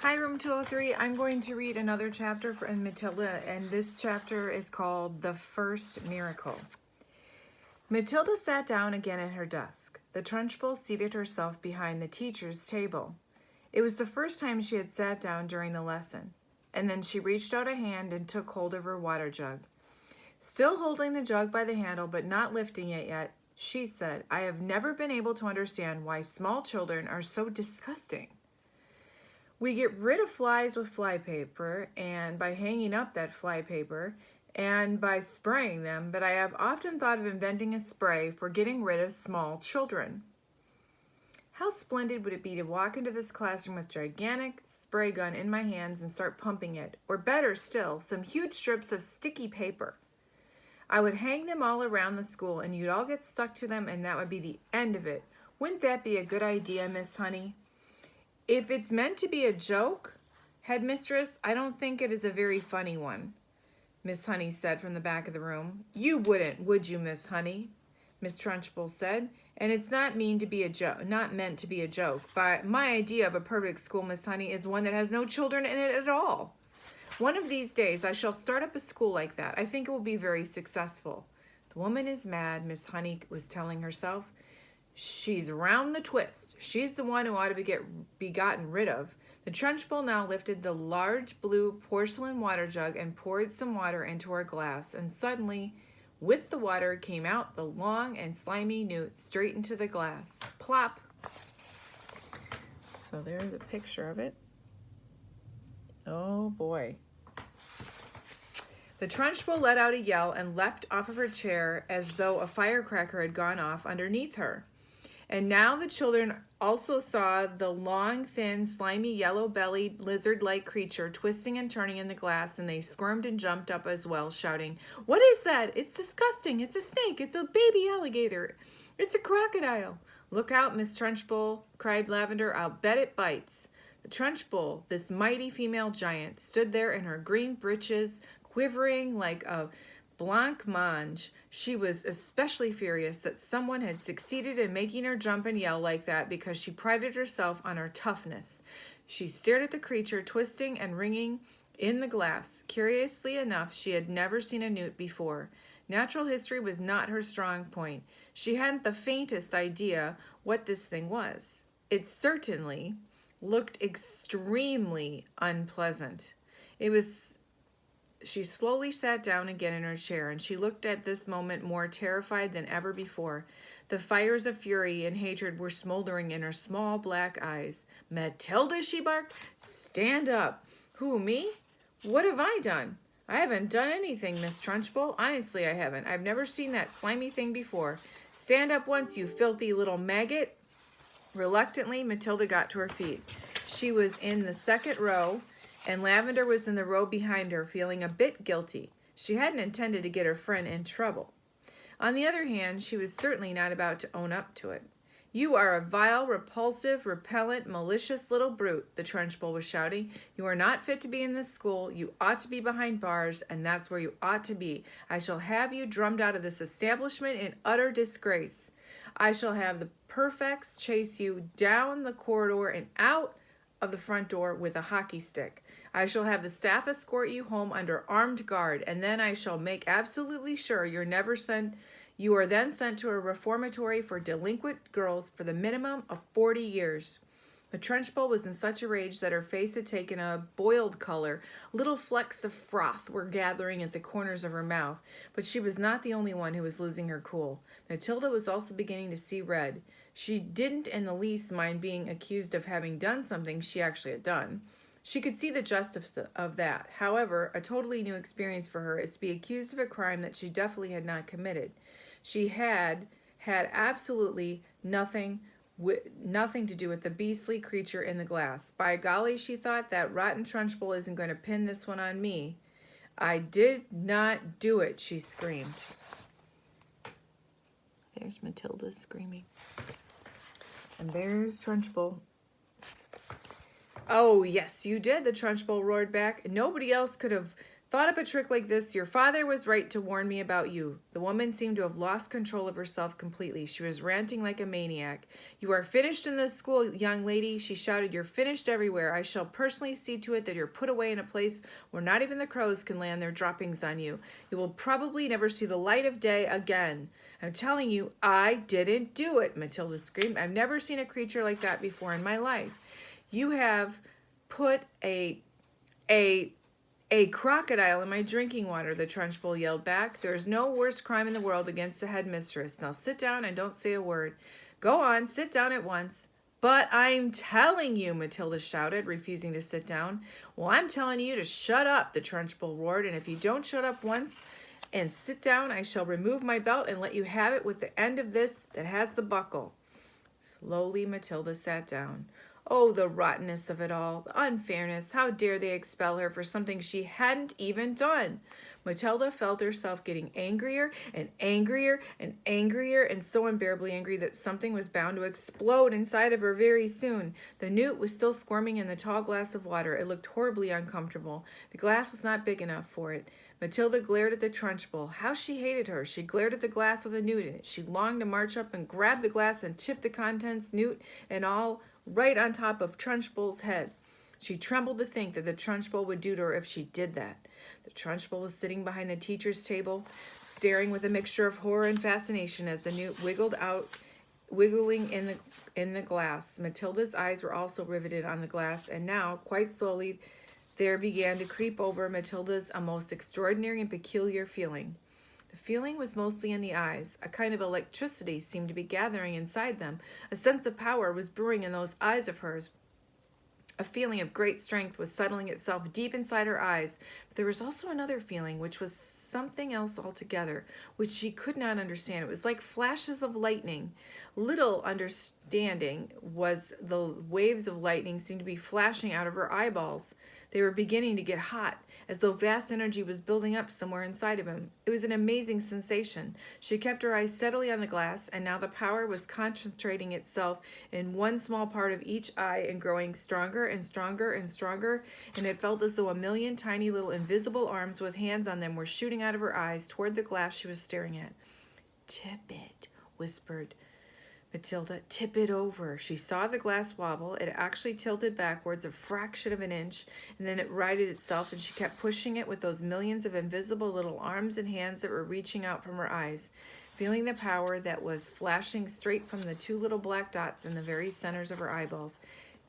Hi, Room 203. I'm going to read another chapter in Matilda, and this chapter is called The First Miracle. Matilda sat down again at her desk. The Trunchbull seated herself behind the teacher's table. It was the first time she had sat down during the lesson, and then she reached out a hand and took hold of her water jug. Still holding the jug by the handle but not lifting it yet, she said, "I have never been able to understand why small children are so disgusting. We get rid of flies with fly paper and by hanging up that fly paper and by spraying them, but I have often thought of inventing a spray for getting rid of small children. How splendid would it be to walk into this classroom with a gigantic spray gun in my hands and start pumping it, or better still, some huge strips of sticky paper. I would hang them all around the school and you'd all get stuck to them and that would be the end of it. Wouldn't that be a good idea, Miss Honey?" "If it's meant to be a joke, Headmistress, I don't think it is a very funny one," Miss Honey said from the back of the room. "You wouldn't, would you, Miss Honey?" Miss Trunchbull said. "And it's not meant to be a joke. But my idea of a perfect school, Miss Honey, is one that has no children in it at all. One of these days I shall start up a school like that. I think it will be very successful." "The woman is mad," Miss Honey was telling herself. "She's round the twist. She's the one who ought to be gotten rid of." The Trunchbull now lifted the large blue porcelain water jug and poured some water into her glass, and suddenly, with the water, came out the long and slimy newt straight into the glass. Plop! So there's a picture of it. Oh boy. The Trunchbull let out a yell and leapt off of her chair as though a firecracker had gone off underneath her. And now the children also saw the long, thin, slimy, yellow-bellied, lizard-like creature twisting and turning in the glass, and they squirmed and jumped up as well, shouting, "What is that? It's disgusting! It's a snake! It's a baby alligator! It's a crocodile!" "Look out, Miss Trunchbull," cried Lavender. "I'll bet it bites." The Trunchbull, this mighty female giant, stood there in her green breeches, quivering like a blancmange. She was especially furious that someone had succeeded in making her jump and yell like that because she prided herself on her toughness. She stared at the creature twisting and ringing in the glass. Curiously enough, she had never seen a newt before. Natural history was not her strong point. She hadn't the faintest idea what this thing was. It certainly looked extremely unpleasant. She slowly sat down again in her chair, and she looked at this moment more terrified than ever before. The fires of fury and hatred were smoldering in her small black eyes. "Matilda," she barked, "stand up." "Who, me? What have I done?" "I haven't done anything, Miss Trunchbull. Honestly, I haven't. I've never seen that slimy thing before. Stand up once, you filthy little maggot." Reluctantly, Matilda got to her feet. She was in the second row, and Lavender was in the row behind her, feeling a bit guilty. She hadn't intended to get her friend in trouble. On the other hand, she was certainly not about to own up to it. "You are a vile, repulsive, repellent, malicious little brute," the Trunchbull was shouting. "You are not fit to be in this school. You ought to be behind bars, and that's where you ought to be. I shall have you drummed out of this establishment in utter disgrace. I shall have the prefects chase you down the corridor and out of the front door with a hockey stick. I shall have the staff escort you home under armed guard, and then I shall make absolutely sure you are then sent to a reformatory for delinquent girls for the minimum of 40 years. The Trunchbull was in such a rage that her face had taken a boiled color. Little flecks of froth were gathering at the corners of her mouth, but she was not the only one who was losing her cool. Matilda was also beginning to see red. She didn't in the least mind being accused of having done something she actually had done. She could see the justice of that. However, a totally new experience for her is to be accused of a crime that she definitely had not committed. She had absolutely nothing to do with the beastly creature in the glass. "By golly," she thought, "that rotten Trunchbull isn't going to pin this one on me." "I did not do it," she screamed. There's Matilda screaming. And there's Trunchbull. "Oh, yes, you did," the Trunchbull roared back. "Nobody else could have Thought up a trick like this. Your father was right to warn me about you. The woman seemed to have lost control of herself completely. She was ranting like a maniac. You are finished in this school, young lady, she shouted. You're finished everywhere. I shall personally see to it that you're put away in a place where not even the crows can land their droppings on you. You will probably never see the light of day again. I'm telling you, I didn't do it, Matilda screamed. I've never seen a creature like that before in my life. You have put a crocodile in my drinking water, the Trunchbull yelled back. There is no worse crime in the world against the headmistress. Now sit down and don't say a word. Go on, sit down at once. But I'm telling you, Matilda shouted, refusing to sit down. Well, I'm telling you to shut up, the Trunchbull roared, and if you don't shut up once and sit down, I shall remove my belt and let you have it with the end of this that has the buckle. Slowly, Matilda sat down. Oh, the rottenness of it all, the unfairness. How dare they expel her for something she hadn't even done? Matilda felt herself getting angrier and angrier and angrier, and so unbearably angry that something was bound to explode inside of her very soon. The newt was still squirming in the tall glass of water. It looked horribly uncomfortable. The glass was not big enough for it. Matilda glared at the Trunchbull. How she hated her. She glared at the glass with a newt in it. She longed to march up and grab the glass and tip the contents, newt and all, right on top of Trunchbull's head. She trembled to think that the Trunchbull would do to her if she did that. The Trunchbull was sitting behind the teacher's table, staring with a mixture of horror and fascination as the newt wiggling in the glass. Matilda's eyes were also riveted on the glass, and now, quite slowly, there began to creep over Matilda's a most extraordinary and peculiar feeling. The feeling was mostly in the eyes. A kind of electricity seemed to be gathering inside them. A sense of power was brewing in those eyes of hers. A feeling of great strength was settling itself deep inside her eyes. But there was also another feeling, which was something else altogether, which she could not understand. It was like flashes of lightning. Little understanding was the waves of lightning seemed to be flashing out of her eyeballs. They were beginning to get hot, as though vast energy was building up somewhere inside of him. It was an amazing sensation. She kept her eyes steadily on the glass, and now the power was concentrating itself in one small part of each eye and growing stronger and stronger and stronger, and it felt as though a million tiny little invisible arms with hands on them were shooting out of her eyes toward the glass she was staring at. "Tip it," whispered Matilda. "Tip it over." She saw the glass wobble. It actually tilted backwards a fraction of an inch, and then it righted itself, and she kept pushing it with those millions of invisible little arms and hands that were reaching out from her eyes, feeling the power that was flashing straight from the two little black dots in the very centers of her eyeballs.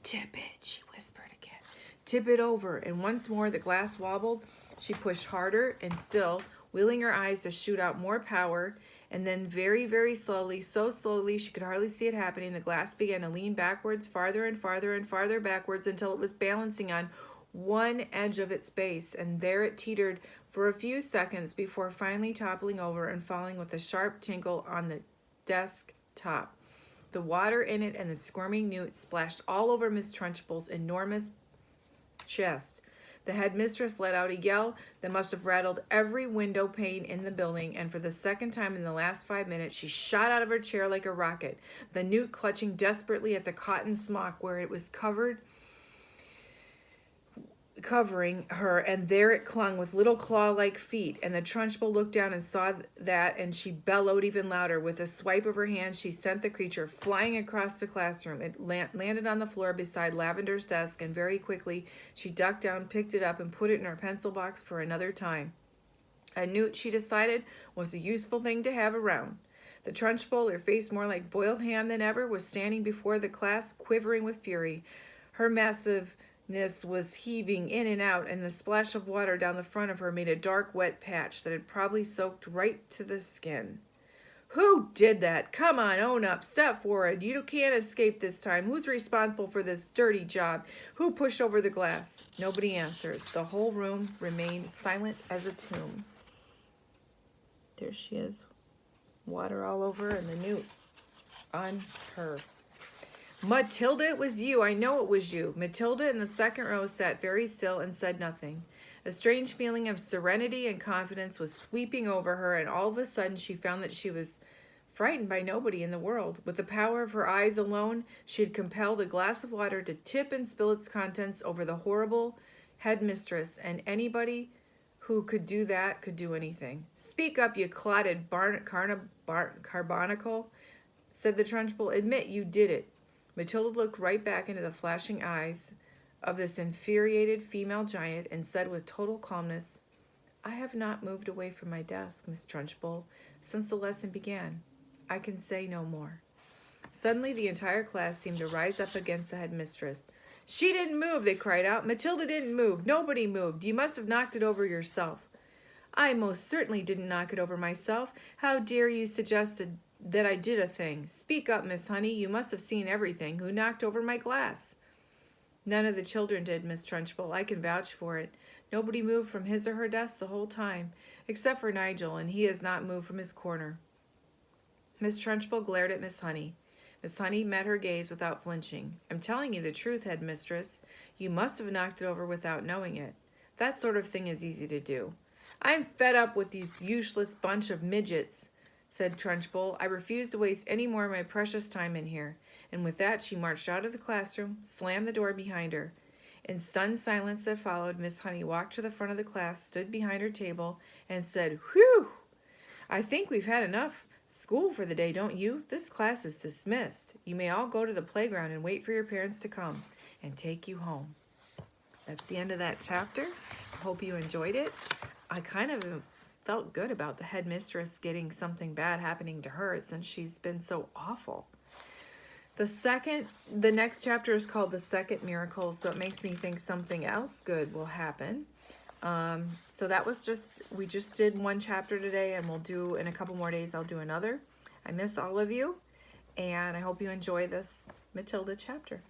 "Tip it," she whispered again. "Tip it over." And once more the glass wobbled. She pushed harder, and still, willing her eyes to shoot out more power, and then very, very slowly, so slowly she could hardly see it happening, the glass began to lean backwards, farther and farther and farther backwards, until it was balancing on one edge of its base, and there it teetered for a few seconds before finally toppling over and falling with a sharp tinkle on the desk top. The water in it and the squirming newt splashed all over Miss Trunchbull's enormous chest. The headmistress let out a yell that must have rattled every window pane in the building, and for the second time in the last 5 minutes, she shot out of her chair like a rocket, the newt clutching desperately at the cotton smock where it was covering her, and there it clung with little claw-like feet, and the Trunchbull looked down and saw that, and she bellowed even louder. With a swipe of her hand, she sent the creature flying across the classroom. It landed on the floor beside Lavender's desk, and very quickly she ducked down, picked it up, and put it in her pencil box for another time. A newt, she decided, was a useful thing to have around. The Trunchbull, her face more like boiled ham than ever, was standing before the class, quivering with fury. Her massiveness was heaving in and out, and the splash of water down the front of her made a dark, wet patch that had probably soaked right to the skin. "Who did that? Come on, own up. Step forward. You can't escape this time. Who's responsible for this dirty job? Who pushed over the glass?" Nobody answered. The whole room remained silent as a tomb. There she is. Water all over, and the newt on her. "Matilda, it was you. I know it was you." Matilda in the second row sat very still and said nothing. A strange feeling of serenity and confidence was sweeping over her, and all of a sudden she found that she was frightened by nobody in the world. With the power of her eyes alone, she had compelled a glass of water to tip and spill its contents over the horrible headmistress, and anybody who could do that could do anything. Speak up, you clotted carbonicle, said the Trunchbull. Admit you did it. Matilda looked right back into the flashing eyes of this infuriated female giant and said with total calmness, I have not moved away from my desk, Miss Trunchbull, since the lesson began. I can say no more. Suddenly the entire class seemed to rise up against the headmistress. She didn't move, they cried out. Matilda didn't move. Nobody moved. You must have knocked it over yourself. I most certainly didn't knock it over myself. How dare you suggest that I did a thing? Speak up, Miss Honey. You must have seen everything. Who knocked over my glass? None of the children did, Miss Trunchbull. I can vouch for it. Nobody moved from his or her desk the whole time, except for Nigel, and he has not moved from his corner. Miss Trunchbull glared at Miss Honey. Miss Honey met her gaze without flinching. I'm telling you the truth, headmistress. You must have knocked it over without knowing it. That sort of thing is easy to do. I'm fed up with these useless bunch of midgets, said Trunchbull. I refuse to waste any more of my precious time in here. And with that, she marched out of the classroom, slammed the door behind her. In stunned silence that followed, Miss Honey walked to the front of the class, stood behind her table, and said, Whew! I think we've had enough school for the day, don't you? This class is dismissed. You may all go to the playground and wait for your parents to come and take you home. That's the end of that chapter. I hope you enjoyed it. I kind of felt good about the headmistress getting something bad happening to her since she's been so awful. The next chapter is called The Second Miracle, so it makes me think something else good will happen. So that was we just did one chapter today, and we'll do, in a couple more days, I'll do another. I miss all of you, and I hope you enjoy this Matilda chapter.